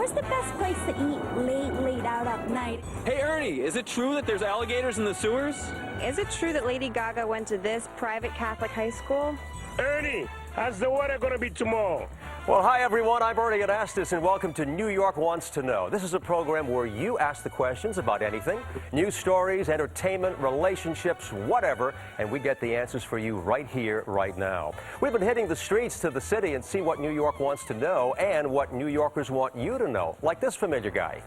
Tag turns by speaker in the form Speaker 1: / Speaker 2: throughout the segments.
Speaker 1: Where's the best place to eat late out at night?
Speaker 2: Hey, Ernie, is it true that there's alligators in the sewers?
Speaker 3: Is it true that Lady Gaga went to this private Catholic high school?
Speaker 4: Ernie, how's the weather going to be tomorrow?
Speaker 5: Well, hi, everyone. I'm Ernie Anastos, and welcome to New York Wants to Know. This is a program where you ask the questions about anything, news stories, entertainment, relationships, whatever, and we get the answers for you right here, right now. We've been hitting the streets to the city and see what New York wants to know and what New Yorkers want you to know, like this familiar guy.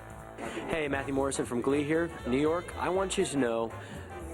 Speaker 6: Hey, Matthew Morrison from Glee here. New York, I want you to know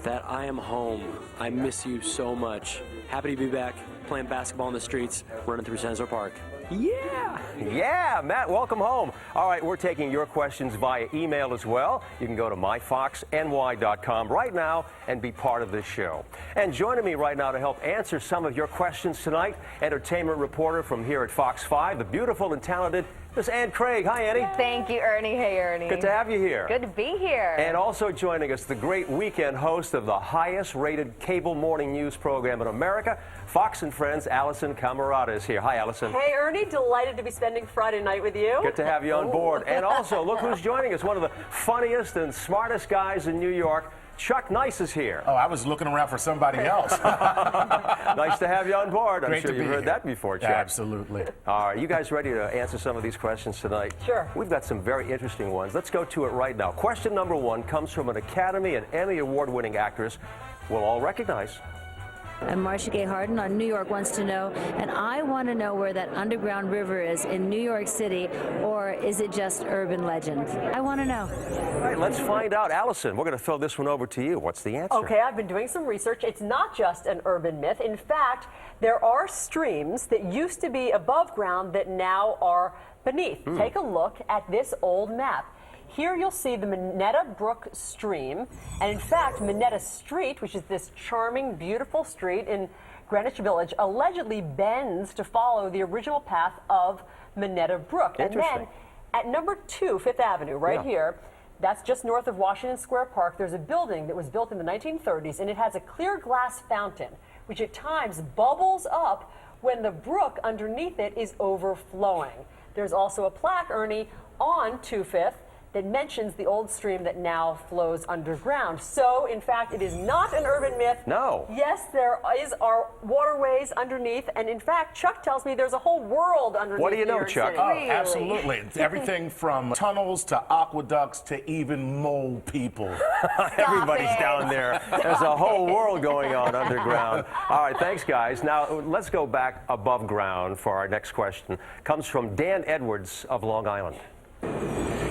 Speaker 6: that I am home. I miss you so much. Happy to be back playing basketball in the streets, running through Central Park.
Speaker 5: Yeah, Matt, welcome home. All right, we're taking your questions via email as well. You can go to myfoxny.com right now and be part of this show. And joining me right now to help answer some of your questions tonight, entertainment reporter from here at Fox 5, the beautiful and talented Miss Ann Craig. Hi, Annie.
Speaker 7: Thank you, Ernie. Hey, Ernie.
Speaker 5: Good to have you here.
Speaker 7: Good to be here.
Speaker 5: And also joining us, the great weekend host of the highest-rated cable morning news program in America, Fox and Friends, Allison Camerata is here. Hi, Allison.
Speaker 8: Hey, Ernie. Delighted to be spending Friday night with you.
Speaker 5: Good to have you on board. And also, look who's joining us. One of the funniest and smartest guys in New York, Chuck Nice is here.
Speaker 9: Oh, I was looking around for somebody else.
Speaker 5: Nice to have you on board. I'm
Speaker 9: Great
Speaker 5: sure
Speaker 9: to
Speaker 5: you've
Speaker 9: be
Speaker 5: heard
Speaker 9: here.
Speaker 5: that before, Chuck.
Speaker 9: Yeah, absolutely.
Speaker 5: All right, you guys ready to answer some of these questions tonight?
Speaker 8: Sure.
Speaker 5: We've got some very interesting ones. Let's go to it right now. Question number one comes from an Academy and Emmy Award-winning actress we'll all recognize.
Speaker 1: I'm Marcia Gay Harden on New York Wants to Know, and I want to know where that underground river is in New York City, or is it just urban legend? I want to know.
Speaker 5: All right, let's find out. Allison, we're going to throw this one over to you. What's the answer?
Speaker 8: Okay, I've been doing some research. It's not just an urban myth. In fact, there are streams that used to be above ground that now are beneath. Take a look at this old map. Here you'll see the Minetta Brook stream, and in fact, Minetta Street, which is this charming, beautiful street in Greenwich Village, allegedly bends to follow the original path of Minetta Brook. And then at number 2, Fifth Avenue, right here, that's just north of Washington Square Park, there's a building that was built in the 1930s, and it has a clear glass fountain, which at times bubbles up when the brook underneath it is overflowing. There's also a plaque, Ernie, on 2 Fifth, that mentions the old stream that now flows underground. So, in fact, it is not an urban myth.
Speaker 5: No.
Speaker 8: Yes, there are waterways underneath, and in fact, Chuck tells me there's a whole world underneath.
Speaker 5: What do you know,
Speaker 8: New York
Speaker 5: Chuck?
Speaker 8: City.
Speaker 9: Oh,
Speaker 8: Really?
Speaker 9: absolutely. It's everything from tunnels to aqueducts to even mole people.
Speaker 5: Everybody's down there. There's a whole world going on underground. All right, thanks, guys. Now, let's go back above ground for our next question. Comes from Dan Edwards of Long Island.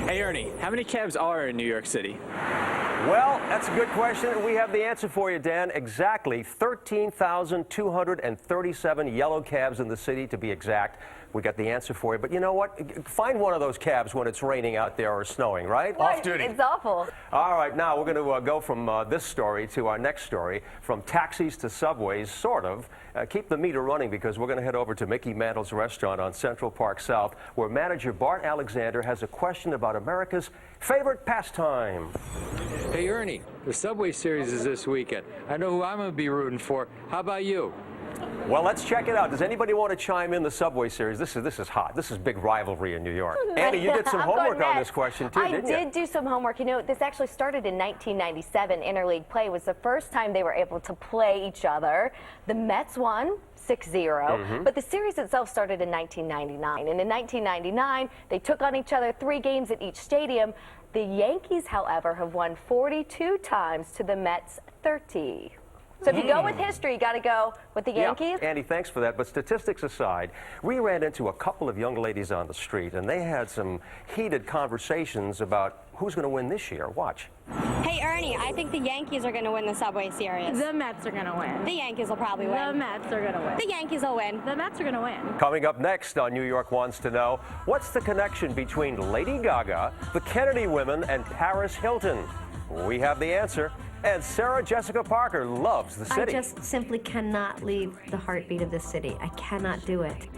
Speaker 2: Hey, Ernie, how many cabs are in New York City?
Speaker 5: Well, that's a good question. We have the answer for you, Dan. Exactly 13,237 yellow cabs in the city, to be exact. We got the answer for you. But you know what? Find one of those cabs when it's raining out there or snowing, right?
Speaker 9: Off duty.
Speaker 7: It's awful.
Speaker 5: All right, now we're going to go from this story to our next story, from taxis to subways, sort of. Keep the meter running, because we're going to head over to Mickey Mantle's restaurant on Central Park South, where manager Bart Alexander has a question about America's favorite pastime.
Speaker 10: Hey, Ernie, the Subway Series is this weekend. I know who I'm going to be rooting for. How about you?
Speaker 5: Well, let's check it out. Does anybody want to chime in the Subway Series? This is hot. This is big rivalry in New York. Annie, you did some homework on this question, too, didn't you?
Speaker 7: I did do some homework. You know, this actually started in 1997. Interleague play was the first time they were able to play each other. The Mets won 6-0, but the series itself started in 1999. And in 1999, they took on each other 3 games at each stadium. The Yankees, however, have won 42 times to the Mets 30. So if you go with history, you got to go with the Yankees.
Speaker 5: Yeah, Andy, thanks for that. But statistics aside, we ran into a couple of young ladies on the street, and they had some heated conversations about who's going to win this year. Watch.
Speaker 11: Hey, Ernie, I think the Yankees are going to win the Subway Series.
Speaker 3: The Mets are going to win.
Speaker 11: The Yankees will probably win.
Speaker 3: The Mets are going to win.
Speaker 11: The Yankees will win.
Speaker 3: The Mets are going to win.
Speaker 5: Coming up next on New York Wants to Know, what's the connection between Lady Gaga, the Kennedy women, and Paris Hilton? We have the answer. And Sarah Jessica Parker loves the city.
Speaker 12: I just simply cannot leave the heartbeat of this city. I cannot do it.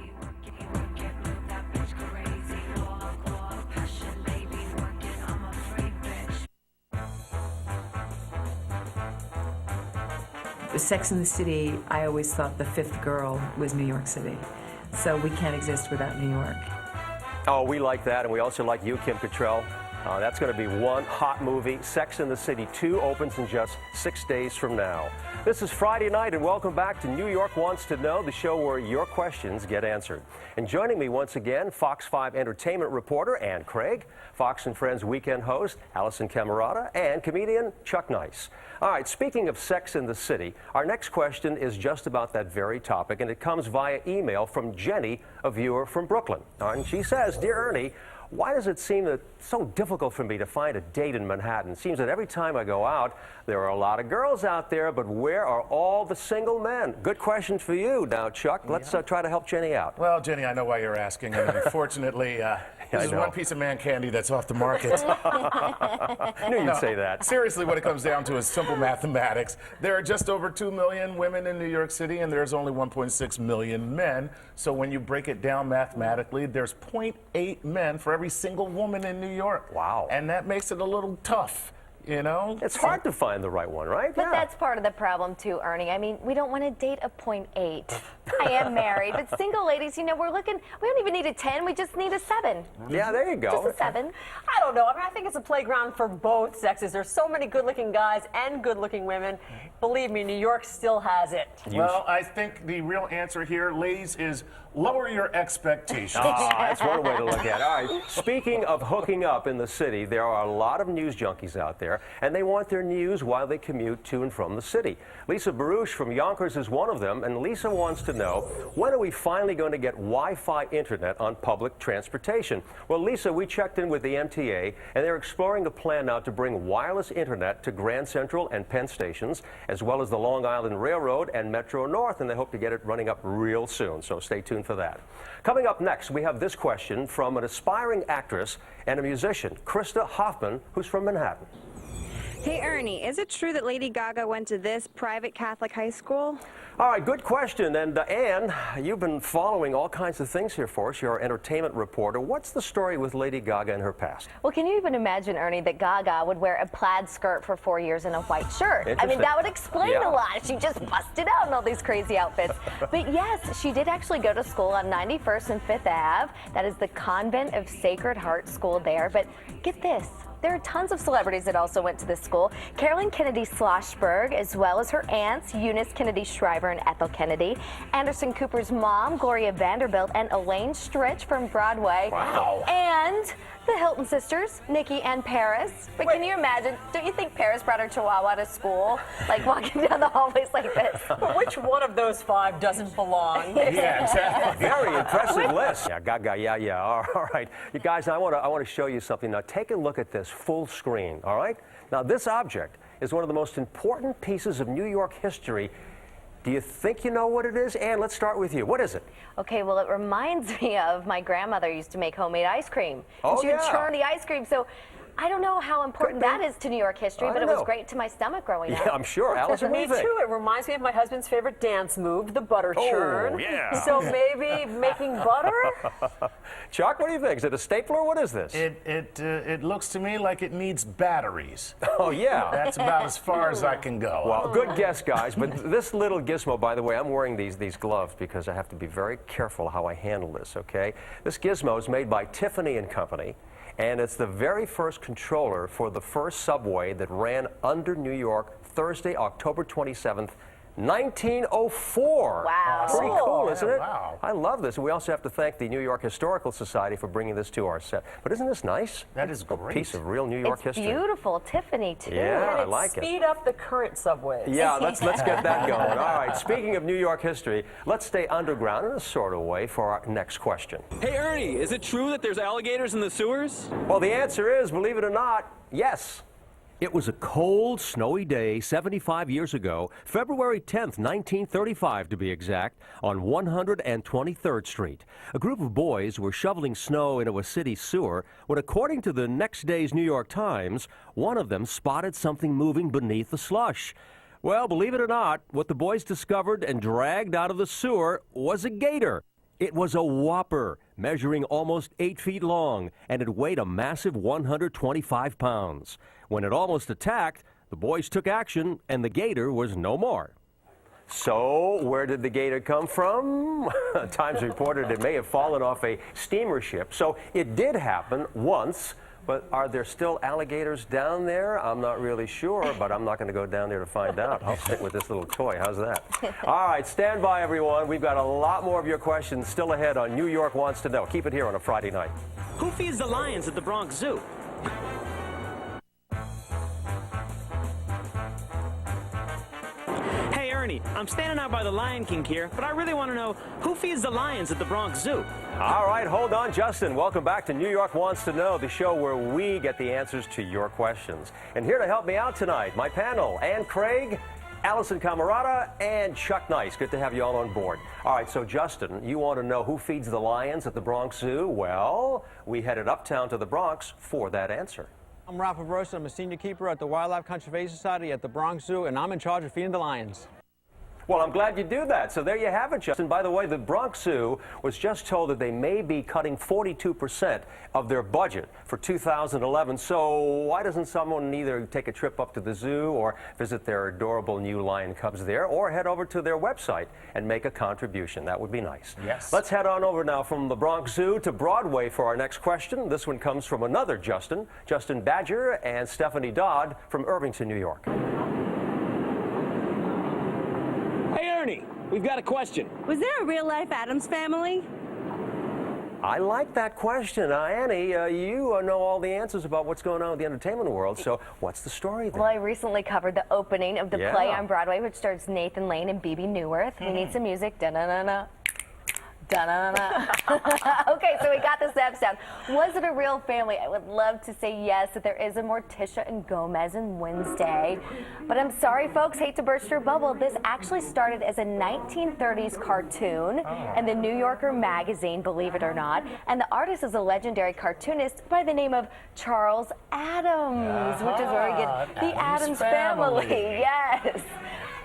Speaker 13: Sex and the City, I always thought the fifth girl was New York City. So we can't exist without New York.
Speaker 5: Oh, we like that, and we also like you, Kim Cattrall. That's going to be one hot movie. Sex and the City 2 opens in just 6 days from now. This is Friday night, and welcome back to New York Wants to Know, the show where your questions get answered. And joining me once again, Fox 5 entertainment reporter Ann Craig, Fox and Friends weekend host Allison Camerata, and comedian Chuck Nice. All right, speaking of Sex and the City, our next question is just about that very topic, and it comes via email from Jenny, a viewer from Brooklyn. And she says, "Dear Ernie, why does it seem that so difficult for me to find a date in Manhattan? It seems that every time I go out, there are a lot of girls out there, but where are all the single men?" Good question for you now, Chuck. Let's try to help Jenny out.
Speaker 9: Well, Jenny, I know why you're asking, and unfortunately, this is one piece of man candy that's off the market.
Speaker 5: I knew you'd say that.
Speaker 9: Seriously, what it comes down to is simple mathematics. There are just over 2 million women in New York City, and there's only 1.6 million men. So when you break it down mathematically, there's 0.8 men for every single woman in New York.
Speaker 5: Wow.
Speaker 9: And that makes it a little tough. You know?
Speaker 5: It's hard to find the right one, right?
Speaker 7: But that's part of the problem too, Ernie. I mean, we don't want to date a 0.8. I am married, but single ladies, you know, we don't even need a 10, we just need a 7.
Speaker 5: Yeah, there you go.
Speaker 7: Just a 7.
Speaker 8: I don't know. I mean, I think it's a playground for both sexes. There's so many good-looking guys and good-looking women. Believe me, New York still has it.
Speaker 9: Well, I think the real answer here, ladies, is lower your expectations.
Speaker 5: That's one way to look at it. All right, speaking of hooking up in the city, there are a lot of news junkies out there, and they want their news while they commute to and from the city. Lisa Baruch from Yonkers is one of them, and Lisa wants to know, when are we finally going to get Wi-Fi internet on public transportation? Well, Lisa, we checked in with the MTA, and they're exploring a plan now to bring wireless internet to Grand Central and Penn stations, as well as the Long Island Railroad and Metro North, and they hope to get it running up real soon, so stay tuned for that. Coming up next, we have this question from an aspiring actress and a musician, Krista Hoffman, who's from Manhattan.
Speaker 3: Hey, Ernie, is it true that Lady Gaga went to this private Catholic high school?
Speaker 5: All right, good question. And Ann, you've been following all kinds of things here for us. You're our entertainment reporter. What's the story with Lady Gaga and her past?
Speaker 7: Well, can you even imagine, Ernie, that Gaga would wear a plaid skirt for 4 years and a white shirt? I mean, that would explain a lot. She just busted out in all these crazy outfits. But yes, she did actually go to school on 91st and 5th Ave. That is the Convent of Sacred Heart School there. But get this. There are tons of celebrities that also went to this school. Carolyn Kennedy Schlossberg, as well as her aunts, Eunice Kennedy Shriver and Ethel Kennedy, Anderson Cooper's mom, Gloria Vanderbilt, and Elaine Stritch from Broadway.
Speaker 5: Wow.
Speaker 7: And the Hilton sisters, Nikki and Paris. But can you imagine, don't you think Paris brought her chihuahua to school? Like walking down the hallways like this.
Speaker 8: But which one of those 5 doesn't belong?
Speaker 5: Yeah, exactly. Very impressive list. Yeah, Gaga, yeah. All right. You guys, I want to show you something. Now, take a look at this full screen, all right? Now, this object is one of the most important pieces of New York history. Do you think you know what it is? Ann, let's start with you. What is it?
Speaker 7: Okay, well, it reminds me of my grandmother used to make homemade ice cream.
Speaker 5: Oh,
Speaker 7: and she would churn the ice cream. So I don't know how important that is to New York history, but it was great to my stomach growing up.
Speaker 5: Yeah, I'm sure. Allison, what do you think?
Speaker 8: Me too. It reminds me of my husband's favorite dance move, the butter churn.
Speaker 5: Oh, yeah.
Speaker 8: So maybe making butter?
Speaker 5: Chuck, what do you think? Is it a stapler? What is this?
Speaker 9: It looks to me like it needs batteries.
Speaker 5: Oh, yeah.
Speaker 9: That's about as far as I can go.
Speaker 5: Well, good guess, guys. But this little gizmo, by the way, I'm wearing these gloves because I have to be very careful how I handle this, okay? This gizmo is made by Tiffany and Company, and it's the very first controller for the first subway that ran under New York Thursday, October 27th, 1904.
Speaker 7: Wow.
Speaker 5: Pretty cool, isn't it?
Speaker 9: Wow.
Speaker 5: I love this. We also have to thank the New York Historical Society for bringing this to our set. But isn't this nice?
Speaker 9: That is
Speaker 5: A
Speaker 9: great.
Speaker 5: piece of real New York
Speaker 7: It's
Speaker 5: history.
Speaker 7: beautiful. Tiffany, too.
Speaker 5: Yeah, I
Speaker 8: And
Speaker 5: like it.
Speaker 8: speed up the current subways.
Speaker 5: Yeah, let's get that going. All right, speaking of New York history, let's stay underground in a sort of way for our next question.
Speaker 2: Hey, Ernie, is it true that there's alligators in the sewers?
Speaker 5: Well, the answer is, believe it or not, yes. It was a cold, snowy day 75 years ago, February 10th, 1935 to be exact, on 123rd Street. A group of boys were shoveling snow into a city sewer when, according to the next day's New York Times, one of them spotted something moving beneath the slush. Well, believe it or not, what the boys discovered and dragged out of the sewer was a gator. It was a whopper, measuring almost 8 feet long, and it weighed a massive 125 pounds. When it almost attacked, the boys took action, and the gator was no more. So, where did the gator come from? Times reported it may have fallen off a steamer ship. So, it did happen once. But are there still alligators down there? I'm not really sure, but I'm not going to go down there to find out. I'll stick with this little toy. How's that? All right, stand by, everyone. We've got a lot more of your questions still ahead on New York Wants to Know. Keep it here on a Friday night.
Speaker 14: Who feeds the lions at the Bronx Zoo? Hey, Ernie, I'm standing out by the Lion King here, but I really want to know who feeds the lions at the Bronx Zoo?
Speaker 5: All right, hold on, Justin. Welcome back to New York Wants to Know, the show where we get the answers to your questions. And here to help me out tonight, my panel, Ann Craig, Allison Camerata, and Chuck Nice. Good to have you all on board. All right, so Justin, you want to know who feeds the lions at the Bronx Zoo? Well, we headed uptown to the Bronx for that answer.
Speaker 15: I'm Ralph Abrosa. I'm a senior keeper at the Wildlife Conservation Society at the Bronx Zoo, and I'm in charge of feeding the lions.
Speaker 5: Well, I'm glad you do that. So there you have it, Justin. By the way, the Bronx Zoo was just told that they may be cutting 42% of their budget for 2011. So why doesn't someone either take a trip up to the zoo or visit their adorable new lion cubs there, or head over to their website and make a contribution? That would be nice.
Speaker 9: Yes.
Speaker 5: Let's head on over now from the Bronx Zoo to Broadway for our next question. This one comes from another Justin Badger and Stephanie Dodd from Irvington, New York.
Speaker 14: Hey, Ernie, we've got a question.
Speaker 11: Was there a real-life Addams Family?
Speaker 5: I like that question. Annie, you know all the answers about what's going on with the entertainment world, so what's the story there?
Speaker 7: Well, I recently covered the opening of the play on Broadway, which stars Nathan Lane and Bebe Neuwirth. We need some music. Da-na-na-na. Da-na-na-na. Okay, so we got the step sound. Was it a real family? I would love to say yes, that there is a Morticia and Gomez and Wednesday. But I'm sorry, folks, hate to burst your bubble. This actually started as a 1930s cartoon in the New Yorker magazine, believe it or not. And the artist is a legendary cartoonist by the name of Charles Addams, which is very good. The Addams Family. Yes.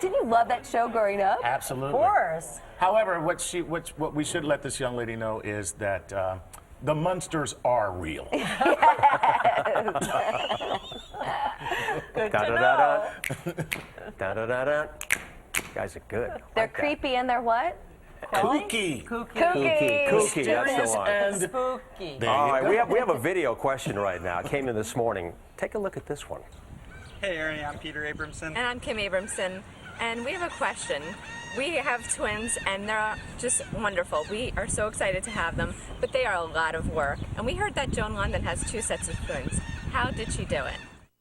Speaker 7: Didn't you love that show growing up?
Speaker 9: Absolutely.
Speaker 8: Of course.
Speaker 9: However, what we should let this young lady know is that the Munsters are real.
Speaker 8: Good to know.
Speaker 5: Da-da-da-da. You guys are good.
Speaker 7: They're creepy and they're what?
Speaker 9: Kooky.
Speaker 5: Kooky, that's the one.
Speaker 9: And
Speaker 8: spooky.
Speaker 5: All right, we have a video question right now. It came in this morning. Take a look at this one.
Speaker 16: Hey, Ernie, I'm Peter Abramson.
Speaker 17: And I'm Kim Abramson. And we have a question. We have twins, and they're just wonderful. We are so excited to have them, but they are a lot of work. And we heard that Joan London has 2 sets of twins. How did she do it?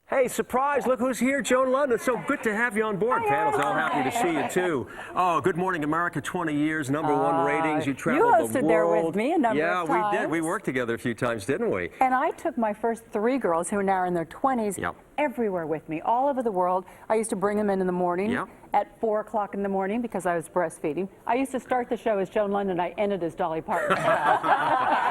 Speaker 5: Hey, surprise, look who's here, Joan London. So good to have you on board, panels. All happy to see you, too. Oh, Good Morning America, 20 years, #1 ratings. You traveled the world.
Speaker 18: You hosted there with me a number
Speaker 5: Yeah,
Speaker 18: of times.
Speaker 5: we did. We worked together a few times, didn't we?
Speaker 18: And I took my first 3 girls, who are now in their 20s, everywhere with me, all over the world. I used to bring them in the morning at 4 o'clock in the morning because I was breastfeeding. I used to start the show as Joan London. I ended as Dolly Parton.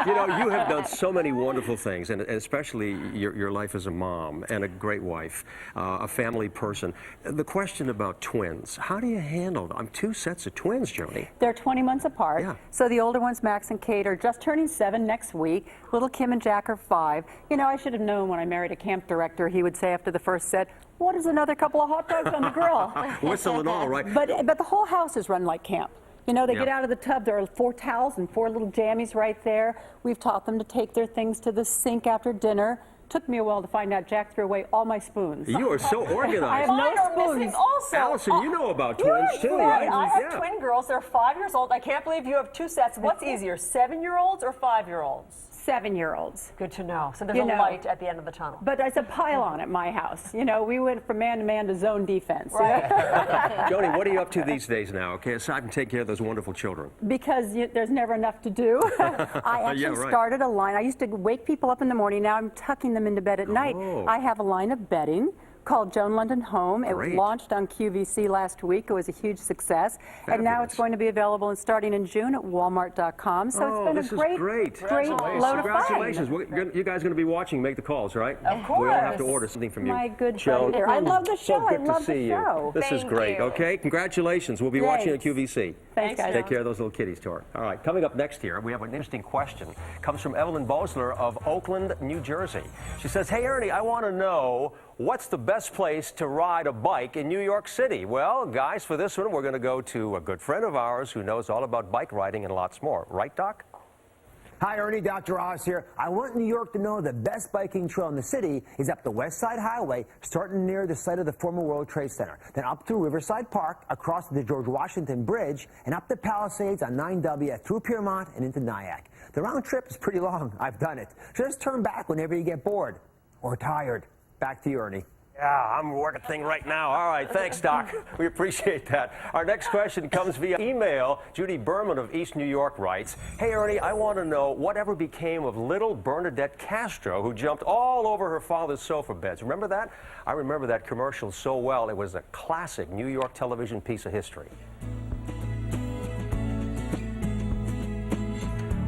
Speaker 5: You know, you have done so many wonderful things, and especially your life as a mom and a great wife, a family person. The question about twins, how do you handle them? 2 sets of twins, Joni.
Speaker 18: They're 20 months apart. So the older ones, Max and Kate, are just turning 7 next week. Little Kim and Jack are 5. You know, I should have known when I married a camp director, he would say after the first set, what is another couple of hot dogs on the grill?
Speaker 5: Whistle and all, right?
Speaker 18: But the whole house is run like camp. You know, they get out of the tub, there are 4 towels and 4 little jammies right there. We've taught them to take their things to the sink after dinner. Took me a while to find out Jack threw away all my spoons.
Speaker 5: You are so organized.
Speaker 18: I have no spoons.
Speaker 8: Also,
Speaker 5: Allison, you know about twins too, right?
Speaker 8: I have twin girls. They're 5 years old. I can't believe you have 2 sets. What's easier, 7-year-olds or 5-year-olds?
Speaker 18: 7-year-olds.
Speaker 8: Good to know. So there's a light at the end of the tunnel.
Speaker 18: But there's a pylon at my house. You know, we went from man-to-man to zone defense.
Speaker 8: Right.
Speaker 5: Joni, what are you up to these days now, okay, aside from taking care of those wonderful children?
Speaker 18: Because there's never enough to do. I actually started a line. I used to wake people up in the morning. Now I'm tucking them into bed at night. I have a line of bedding called Joan London Home. It was launched on QVC last week. It was a huge success. And now it's going to be available and starting in June at Walmart.com. So it's been a great load of fun.
Speaker 5: Congratulations. You guys are going to be watching Make the Calls, right?
Speaker 18: Of course.
Speaker 5: We all have to order something from you.
Speaker 18: My good
Speaker 5: Joan.
Speaker 18: pleasure. I love the show.
Speaker 5: So good
Speaker 18: I love
Speaker 5: to see
Speaker 18: the show.
Speaker 5: you. This is great. Okay, congratulations. We'll be watching on QVC.
Speaker 18: Thanks, guys.
Speaker 5: Take care of those little kitties, Tor. All right, coming up next here, we have an interesting question. It comes from Evelyn Bosler of Oakland, New Jersey. She says, hey, Ernie, I want to know what's the best place to ride a bike in New York City? Well, guys, for this one, we're going to go to a good friend of ours who knows all about bike riding and lots more. Right, Doc?
Speaker 19: Hi, Ernie. Dr. Oz here. I want New York to know the best biking trail in the city is up the West Side Highway, starting near the site of the former World Trade Center, then up through Riverside Park, across the George Washington Bridge, and up the Palisades on 9W through Piermont and into Nyack. The round trip is pretty long. I've done it. Just turn back whenever you get bored or tired. Back to you, Ernie.
Speaker 5: Yeah, I'm working a thing right now. All right, thanks, Doc. We appreciate that. Our next question comes via email. Judy Berman of East New York writes, "Hey, Ernie, I want to know whatever became of little Bernadette Castro, who jumped all over her father's sofa beds. Remember that? I remember that commercial so well. It was a classic New York television piece of history."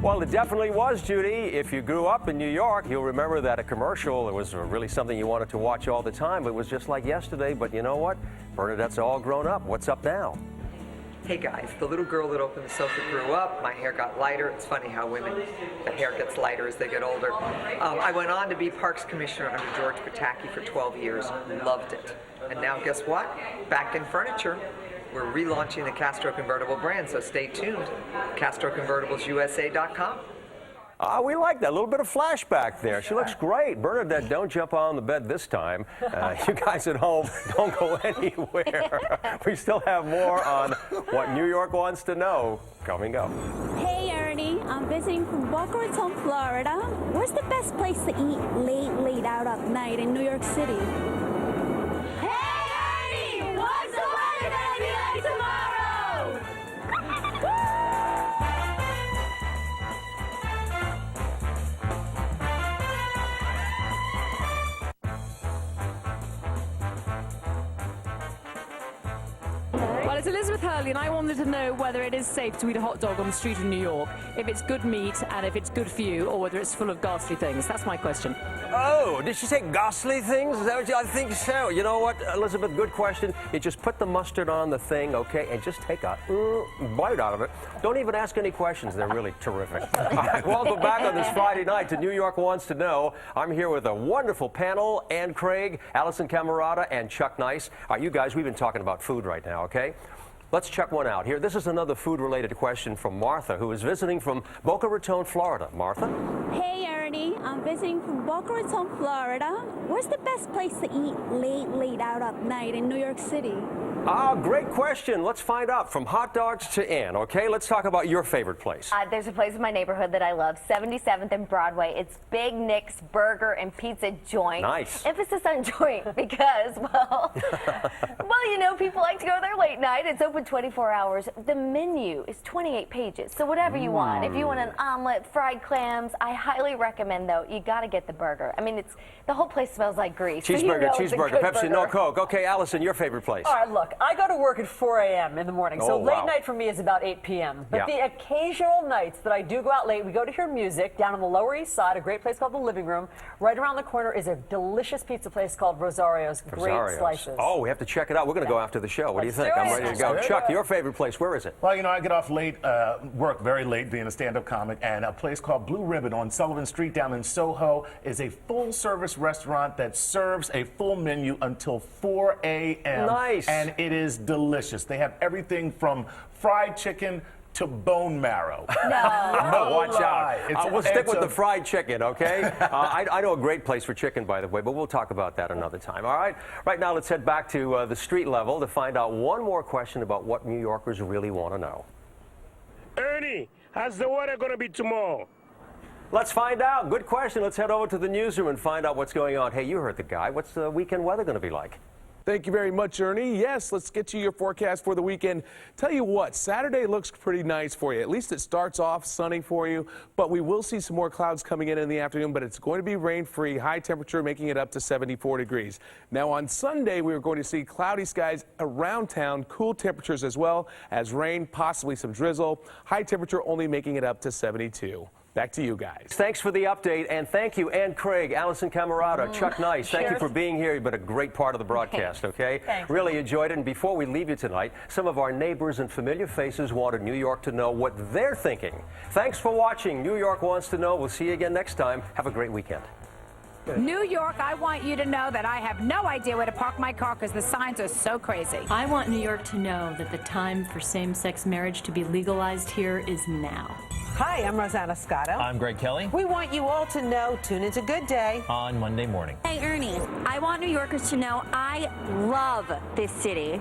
Speaker 5: Well, it definitely was, Judy. If you grew up in New York, you'll remember that a commercial, it was really something you wanted to watch all the time. It was just like yesterday, but you know what? Bernadette's all grown up. What's up now?
Speaker 20: Hey guys, the little girl that opened the sofa grew up. My hair got lighter. It's funny how women, the hair gets lighter as they get older. I went on to be Parks Commissioner under George Pataki for 12 years. Loved it. And now guess what? Back in furniture. We're relaunching the Castro Convertible brand, so stay tuned. CastroConvertiblesUSA.com.
Speaker 5: We like that. A little bit of flashback there. She looks great. Bernadette, don't jump on the bed this time. You guys at home, don't go anywhere. We still have more on what New York wants to know coming up.
Speaker 21: Hey, Ernie. I'm visiting from Boca Raton, Florida. Where's the best place to eat late out at night in New York City?
Speaker 22: Well, it's Elizabeth Hurley, and I wanted to know whether it is safe to eat a hot dog on the street in New York, if it's good meat and if it's good for you, or whether it's full of ghastly things. That's my question.
Speaker 5: Oh, did she say ghastly things? Is that what I think so. You know what, Elizabeth, good question. You just put the mustard on the thing, okay, and just take a bite out of it. Don't even ask any questions. They're really terrific. All right, welcome back on this Friday night to New York Wants to Know. I'm here with a wonderful panel, Ann Craig, Allison Camerata, and Chuck Nice. You guys, we've been talking about food right now, okay? Let's check one out here. This is another food-related question from Martha, who is visiting from Boca Raton, Florida. Martha?
Speaker 21: Hey, Ernie. I'm visiting from Boca Raton, Florida. Where's the best place to eat late out at night in New York City?
Speaker 5: Great question. Let's find out. From hot dogs to Ann, okay? Let's talk about your favorite place.
Speaker 7: There's a place in my neighborhood that I love, 77th and Broadway. It's Big Nick's Burger and Pizza Joint.
Speaker 5: Nice.
Speaker 7: Emphasis on joint because, well, you know, people like to go there late night. It's open 24 hours. The menu is 28 pages, so whatever you want. If you want an omelet, fried clams, I highly recommend, though, you got to get the burger. I mean, the whole place smells like grease.
Speaker 5: Cheeseburger,
Speaker 7: so you know
Speaker 5: cheeseburger, Pepsi,
Speaker 7: burger.
Speaker 5: no Coke. Okay, Allison, your favorite place.
Speaker 8: All right, look, I go to work at 4 a.m. in the morning, so late
Speaker 5: wow.
Speaker 8: night for me is about 8 p.m. But
Speaker 5: Yeah.
Speaker 8: the occasional nights that I do go out late, we go to hear music down on the Lower East Side, a great place called The Living Room. Right around the corner is a delicious pizza place called Rosario's. Great slices.
Speaker 5: Oh, we have to check it out. We're going to go after the show. What do you
Speaker 8: Let's
Speaker 5: think?
Speaker 8: do
Speaker 5: I'm
Speaker 8: it.
Speaker 5: ready to go.
Speaker 9: Let's do
Speaker 5: Chuck,
Speaker 9: it.
Speaker 5: your favorite place, where is it?
Speaker 9: Well, you know, I get off late, work very late, being a stand-up comic, and a place called Blue Ribbon on Sullivan Street down in Soho is a full-service restaurant that serves a full menu until 4 a.m.
Speaker 5: Nice.
Speaker 9: And it is delicious. They have everything from fried chicken to bone marrow.
Speaker 5: No, watch out. We'll stick
Speaker 9: it's
Speaker 5: with
Speaker 9: a-
Speaker 5: the fried chicken, okay? I know a great place for chicken, by the way, but we'll talk about that another time, all right? Right now, let's head back to the street level to find out one more question about what New Yorkers really want to know.
Speaker 4: Ernie, how's the weather going to be tomorrow?
Speaker 5: Let's find out. Good question. Let's head over to the newsroom and find out what's going on. Hey, you heard the guy. What's the weekend weather going to be like?
Speaker 23: Thank you very much, Ernie. Yes, let's get you your forecast for the weekend. Tell you what, Saturday looks pretty nice for you. At least it starts off sunny for you, but we will see some more clouds coming in the afternoon, but it's going to be rain-free, high temperature making it up to 74 degrees. Now on Sunday, we are going to see cloudy skies around town, cool temperatures as well as rain, possibly some drizzle, high temperature only making it up to 72. Back to you guys.
Speaker 5: Thanks for the update, and thank you, Ann Craig, Allison Camerata, Chuck Nice. Thank you for being here. You've been a great part of the broadcast, okay?
Speaker 8: Thanks.
Speaker 5: Really enjoyed it. And before we leave you tonight, some of our neighbors and familiar faces wanted New York to know what they're thinking. Thanks for watching. New York Wants to Know. We'll see you again next time. Have a great weekend.
Speaker 1: New York, I want you to know that I have no idea where to park my car because the signs are so crazy.
Speaker 6: I want New York to know that the time for same-sex marriage to be legalized here is now.
Speaker 10: Hi, I'm Rosanna Scotto.
Speaker 24: I'm Greg Kelly.
Speaker 10: We want you all to know, tune into Good Day
Speaker 24: on Monday morning.
Speaker 21: Hey, Ernie, I want New Yorkers to know I love this city.